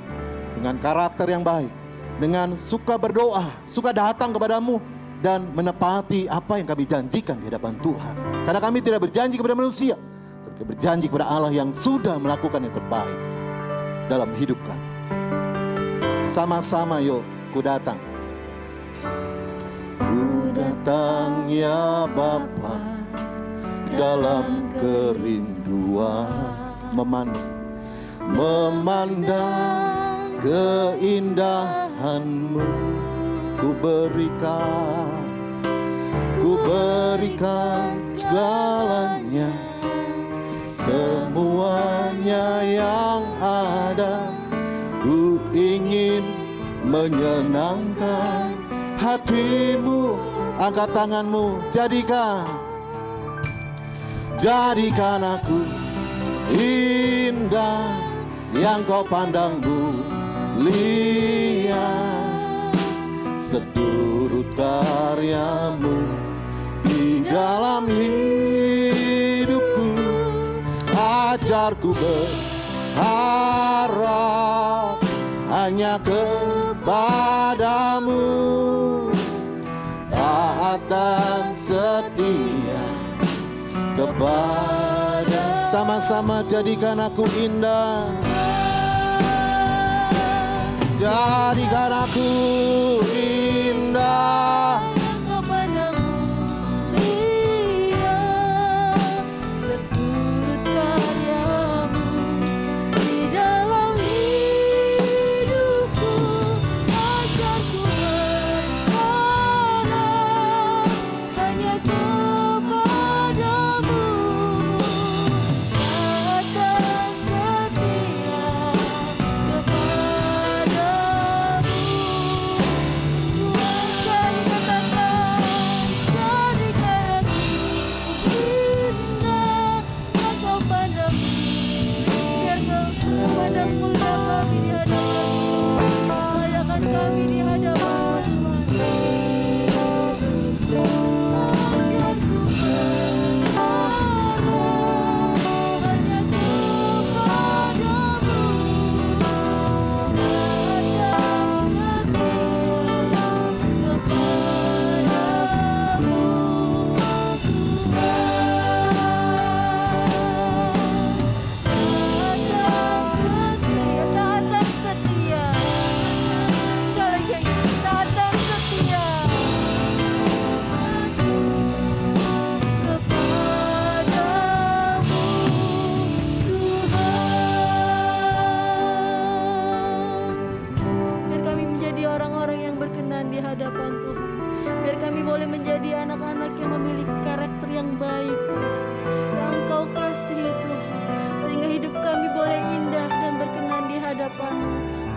dengan karakter yang baik, dengan suka berdoa, suka datang kepadamu, dan menepati apa yang kami janjikan di hadapan Tuhan. Karena kami tidak berjanji kepada manusia, tapi berjanji kepada Allah yang sudah melakukan yang terbaik dalam hidup kami. Sama-sama yuk, ku datang. Ku datang ya Bapa, dalam kerinduan memandang keindahan-Mu. Ku berikan segalanya, semuanya yang ada. Ku ingin menyenangkan hati-Mu. Angkat tanganmu, jadikan aku indah yang Kau pandang mulia. Seturut karya-Mu di dalam hidupku, ajarku berharap hanya kepadamu, taat dan setia kepada. Sama-sama jadikan aku indah, jadikan aku indah.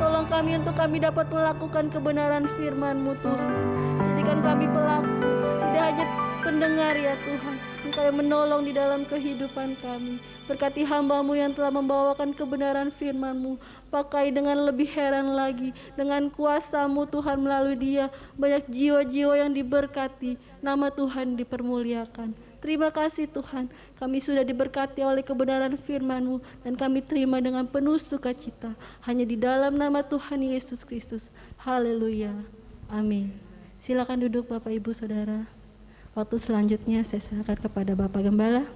Tolong kami untuk kami dapat melakukan kebenaran firman-Mu Tuhan. Jadikan kami pelaku, tidak hanya pendengar ya Tuhan. Engkau yang menolong di dalam kehidupan kami. Berkati hamba-Mu yang telah membawakan kebenaran firman-Mu. Pakai dengan lebih heran lagi, dengan kuasa-Mu Tuhan melalui dia. Banyak jiwa-jiwa yang diberkati, nama Tuhan dipermuliakan. Terima kasih Tuhan, kami sudah diberkati oleh kebenaran firman-Mu dan kami terima dengan penuh sukacita. Hanya di dalam nama Tuhan Yesus Kristus. Haleluya. Amin. Silakan duduk Bapak Ibu Saudara. Waktu selanjutnya saya serahkan kepada Bapak Gembala.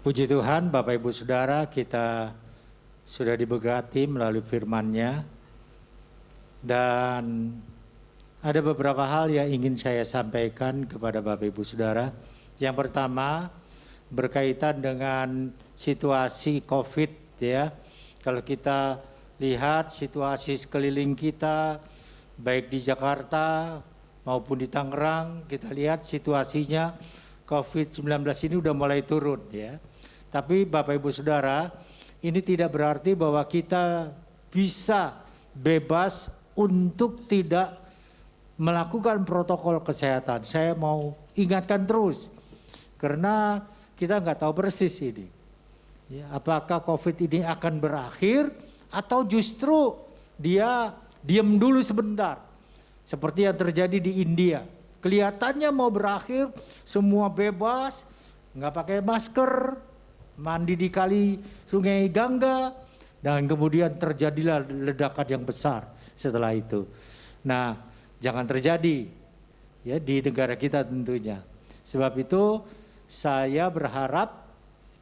Puji Tuhan, Bapak Ibu Saudara, kita sudah diberkati melalui firman-Nya, dan ada beberapa hal yang ingin saya sampaikan kepada Bapak Ibu Saudara. Yang pertama berkaitan dengan situasi COVID ya. Kalau kita lihat situasi sekeliling kita, baik di Jakarta maupun di Tangerang, kita lihat situasinya COVID-19 ini udah mulai turun ya. Tapi Bapak Ibu Saudara, ini tidak berarti bahwa kita bisa bebas untuk tidak melakukan protokol kesehatan. Saya mau ingatkan terus, karena kita nggak tahu persis ini. Ya, apakah COVID ini akan berakhir atau justru dia diam dulu sebentar. Seperti yang terjadi di India. Kelihatannya mau berakhir, semua bebas, nggak pakai masker, mandi di kali Sungai Gangga, dan kemudian terjadilah ledakan yang besar setelah itu. Nah, jangan terjadi ya di negara kita tentunya. Sebab itu saya berharap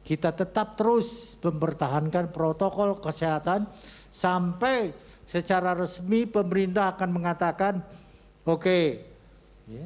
kita tetap terus mempertahankan protokol kesehatan sampai secara resmi pemerintah akan mengatakan oke, ya,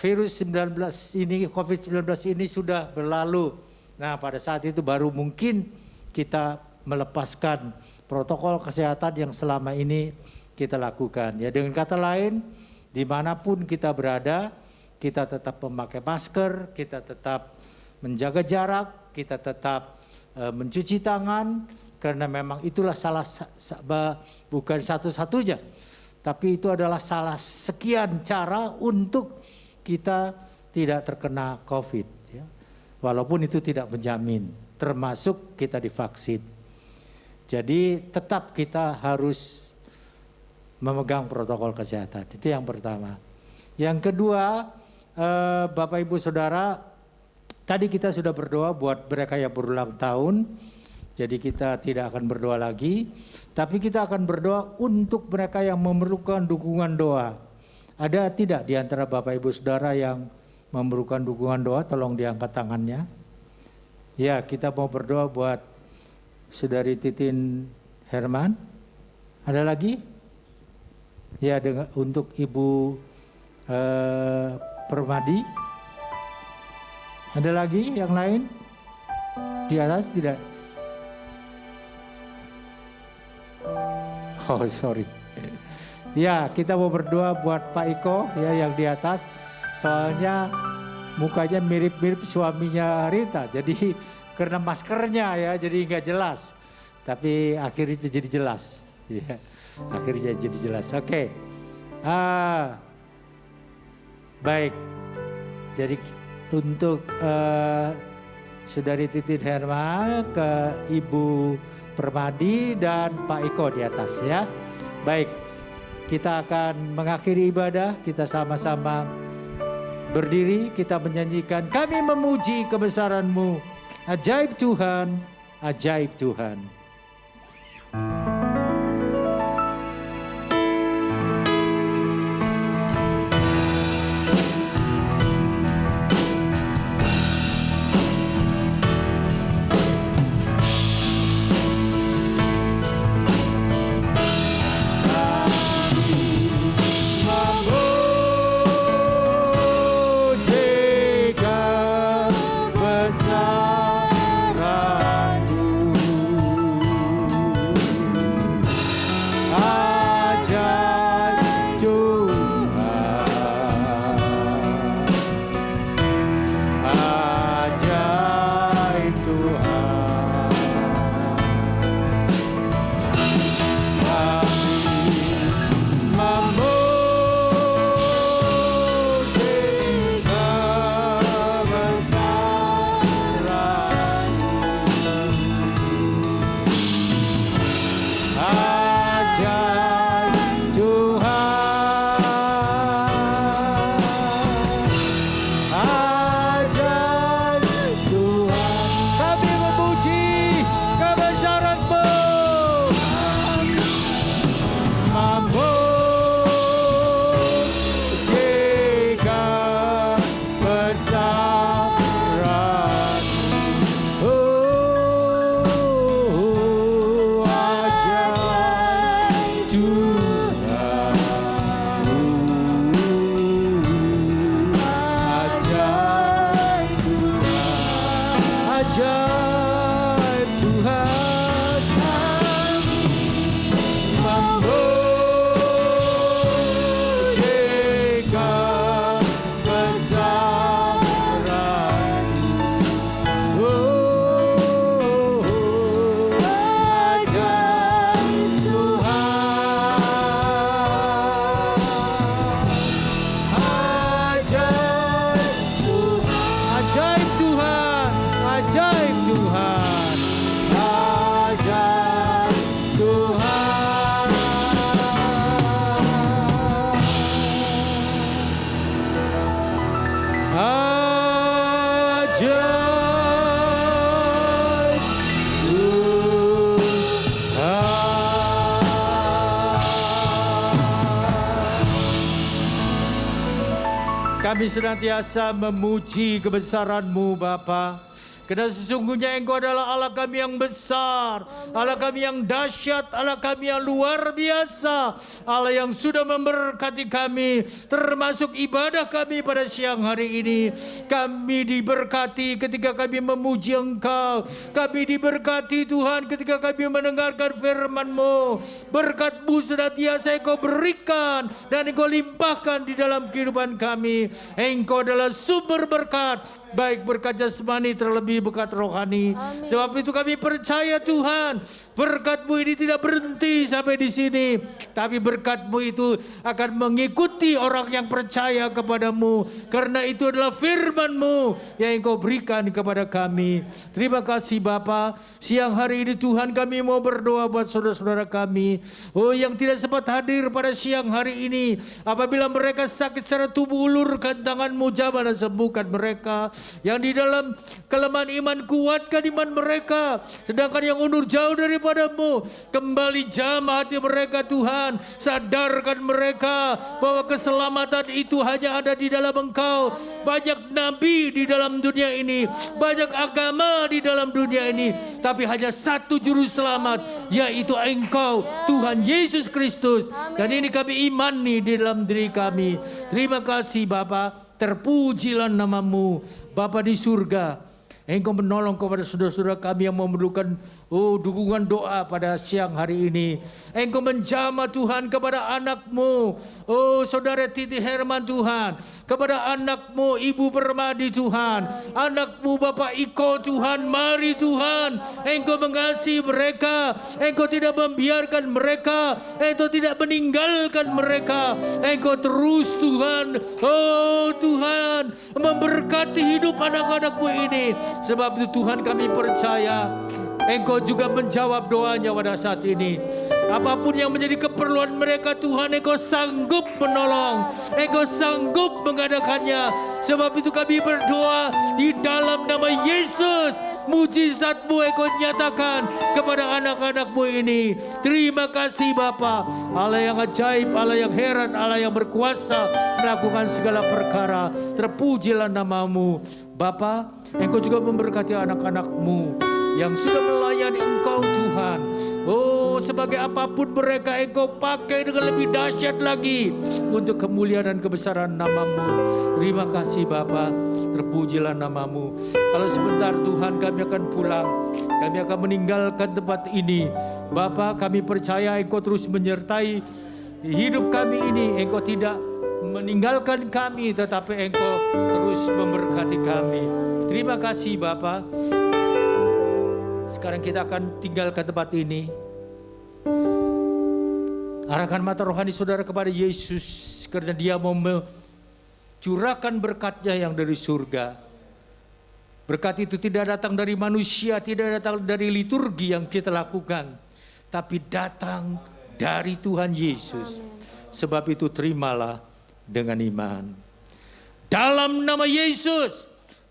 virus 19 ini, COVID-19 ini sudah berlalu. Nah, pada saat itu baru mungkin kita melepaskan protokol kesehatan yang selama ini kita lakukan. Ya, dengan kata lain, dimanapun kita berada, kita tetap memakai masker, kita tetap menjaga jarak, kita tetap mencuci tangan, karena memang itulah bukan satu-satunya, tapi itu adalah salah sekian cara untuk kita tidak terkena COVID. Ya. Walaupun itu tidak menjamin, termasuk kita divaksin. Jadi tetap kita harus memegang protokol kesehatan, itu yang pertama. Yang kedua, Bapak Ibu Saudara, tadi kita sudah berdoa buat mereka yang berulang tahun, jadi kita tidak akan berdoa lagi, tapi kita akan berdoa untuk mereka yang memerlukan dukungan doa. Ada tidak di antara Bapak Ibu Saudara yang memerlukan dukungan doa? Tolong diangkat tangannya. Ya, kita mau berdoa buat Saudari Titin Herman. Ada lagi? Ya, untuk Ibu Permadi. Ada lagi yang lain? Di atas tidak? Oh, sorry. Ya, kita mau berdoa buat Pak Iko ya yang di atas. Soalnya mukanya mirip-mirip suaminya Rita. Jadi karena maskernya ya, jadi nggak jelas. Tapi akhirnya itu jadi jelas. Ya, akhirnya jadi jelas. Oke. Baik. Jadi untuk Saudari Titin Herma, ke Ibu Permadi dan Pak Iko di atas ya. Baik, kita akan mengakhiri ibadah, kita sama-sama berdiri, kita menyanyikan kami memuji kebesaran-Mu, ajaib Tuhan, ajaib Tuhan. Kebesaran-Mu. Kami senantiasa memuji kebesaran-Mu Bapa. Karena sesungguhnya Engkau adalah Allah kami yang besar, Allah kami yang dahsyat, Allah kami yang luar biasa, Allah yang sudah memberkati kami, termasuk ibadah kami pada siang hari ini. Kami diberkati ketika kami memuji Engkau, kami diberkati Tuhan ketika kami mendengarkan firman-Mu. Berkat-Mu senantiasa Engkau berikan dan Engkau limpahkan di dalam kehidupan kami. Engkau adalah sumber berkat, baik berkat jasmani terlebih berkat rohani. Amin. Sebab itu kami percaya Tuhan, berkat-Mu ini tidak berhenti sampai di sini, tapi berkat-Mu itu akan mengikuti orang yang percaya kepadamu, karena itu adalah firman-Mu yang Engkau berikan kepada kami. Terima kasih Bapa. Siang hari ini Tuhan kami mau berdoa buat saudara-saudara kami, yang tidak sempat hadir pada siang hari ini. Apabila mereka sakit secara tubuh, ulurkan tangan-Mu, jamah dan sembuhkan mereka. Yang di dalam kelemahan iman, kuatkan iman mereka. Sedangkan yang undur jauh daripadamu, kembali jamah hati mereka Tuhan. Sadarkan mereka bahwa keselamatan itu hanya ada di dalam Engkau. Banyak nabi di dalam dunia ini, banyak agama di dalam dunia ini, tapi hanya satu juru selamat, yaitu Engkau, Tuhan Yesus Kristus. Dan ini kami imani di dalam diri kami. Terima kasih Bapa. Terpujilah nama-Mu Bapa di surga. Engkau menolong kepada saudara-saudara kami yang memerlukan dukungan doa pada siang hari ini. Engkau menjamah Tuhan kepada anak-Mu, saudara Titi Herman Tuhan, kepada anak-Mu Ibu Permadi Tuhan, anak-Mu Bapak Iko Tuhan, mari Tuhan, Engkau mengasihi mereka, Engkau tidak membiarkan mereka, Engkau tidak meninggalkan mereka, Engkau terus Tuhan, Tuhan memberkati hidup anak-anak-Mu ini. Sebab itu Tuhan kami percaya Engkau juga menjawab doanya pada saat ini. Apapun yang menjadi keperluan mereka Tuhan, Engkau sanggup menolong, Engkau sanggup mengadakannya. Sebab itu kami berdoa di dalam nama Yesus, mujizat-Mu Engkau nyatakan kepada anak-anak-Mu ini. Terima kasih Bapa, Allah yang ajaib, Allah yang heran, Allah yang berkuasa melakukan segala perkara. Terpujilah nama-Mu Bapa. Engkau juga memberkati anak-anak-Mu yang sudah melayani Engkau Tuhan. Sebagai apapun mereka, Engkau pakai dengan lebih dahsyat lagi untuk kemuliaan dan kebesaran nama-Mu. Terima kasih Bapa, terpujilah nama-Mu. Kalau sebentar Tuhan kami akan pulang, kami akan meninggalkan tempat ini. Bapa, kami percaya Engkau terus menyertai hidup kami ini. Engkau tidak meninggalkan kami, tetapi Engkau terus memberkati kami. Terima kasih Bapa. Sekarang kita akan tinggalkan tempat ini. Arahkan mata rohani saudara kepada Yesus, karena Dia mau mencurahkan berkat-Nya yang dari surga. Berkat itu tidak datang dari manusia, tidak datang dari liturgi yang kita lakukan, tapi datang dari Tuhan Yesus. Sebab itu terimalah dengan iman. Dalam nama Yesus,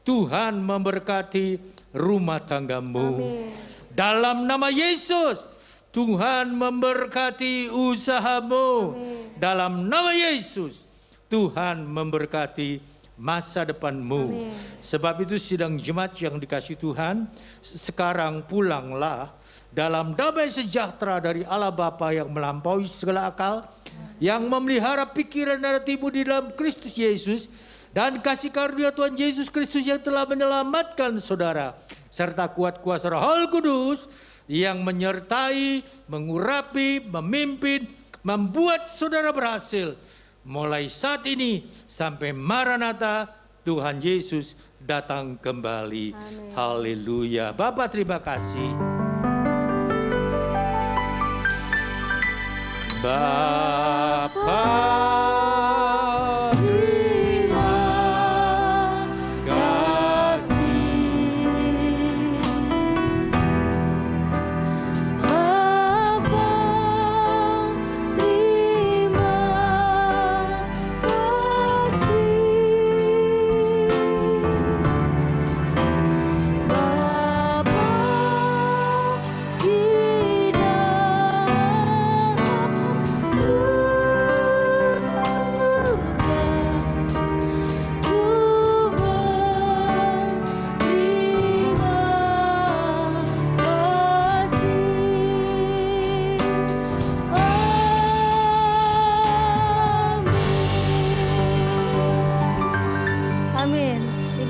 Tuhan memberkati rumah tanggamu. Amin. Dalam nama Yesus, Tuhan memberkati usahamu. Amin. Dalam nama Yesus, Tuhan memberkati masa depanmu. Amin. Sebab itu sidang jemaat yang dikasihi Tuhan, sekarang pulanglah dalam damai sejahtera dari Allah Bapa yang melampaui segala akal, yang memelihara pikiran dan hatimu di dalam Kristus Yesus, dan kasih karunia Tuhan Yesus Kristus yang telah menyelamatkan saudara, serta kuat kuasa Roh Kudus yang menyertai, mengurapi, memimpin, membuat saudara berhasil mulai saat ini sampai Maranatha, Tuhan Yesus datang kembali. Amin. Haleluya. Bapak terima kasih. Bapa, Terima kasih Bapa, terima kasih Bapa, di dalam surga.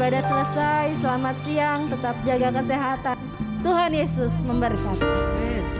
Ibadah selesai, selamat siang, tetap jaga kesehatan. Tuhan Yesus memberkati.